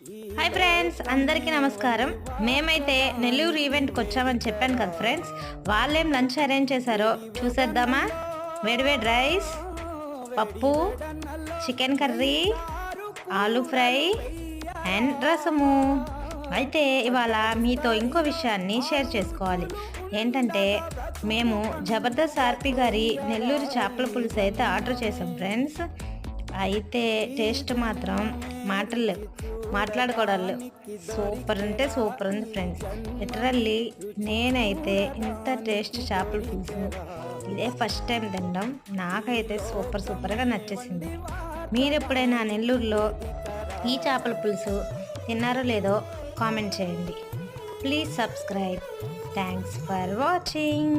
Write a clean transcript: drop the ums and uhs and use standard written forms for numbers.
Hi friends, అందరికీ నమస్కారం. మేమైతే నెల్లూరు ఈవెంట్కి వచ్చామని చెప్పాను కదా ఫ్రెండ్స్. వాళ్ళేం లంచ్ అరేంజ్ చేశారో చూసేద్దామా? వేడివేడి రైస్, పప్పు, chicken curry, aloo fry and రసము. అయితే ఇవాళ మీతో ఇంకో విషయాన్ని షేర్ చేసుకోవాలి. ఏంటంటే మేము జబర్దస్త్ ఆర్పి గారి నెల్లూరు చేపల పులుసు అయితే ఆర్డర్ చేసాం ఫ్రెండ్స్. అయితే టేస్ట్ మాత్రం మాటలు లేవు, మాట్లాడుకోవడాలు లేవు. సూపర్ అంటే సూపర్ ఉంది ఫ్రెండ్స్. లిటరల్లీ నేనైతే ఇంత టేస్ట్ చేపల పులుసు ఇదే ఫస్ట్ టైం తినడం. నాకైతే సూపర్గా నచ్చేసింది. మీరు ఎప్పుడైనా నెల్లూరులో ఈ చేపల పులుసు తిన్నారో లేదో కామెంట్ చేయండి. Please subscribe. Thanks for watching.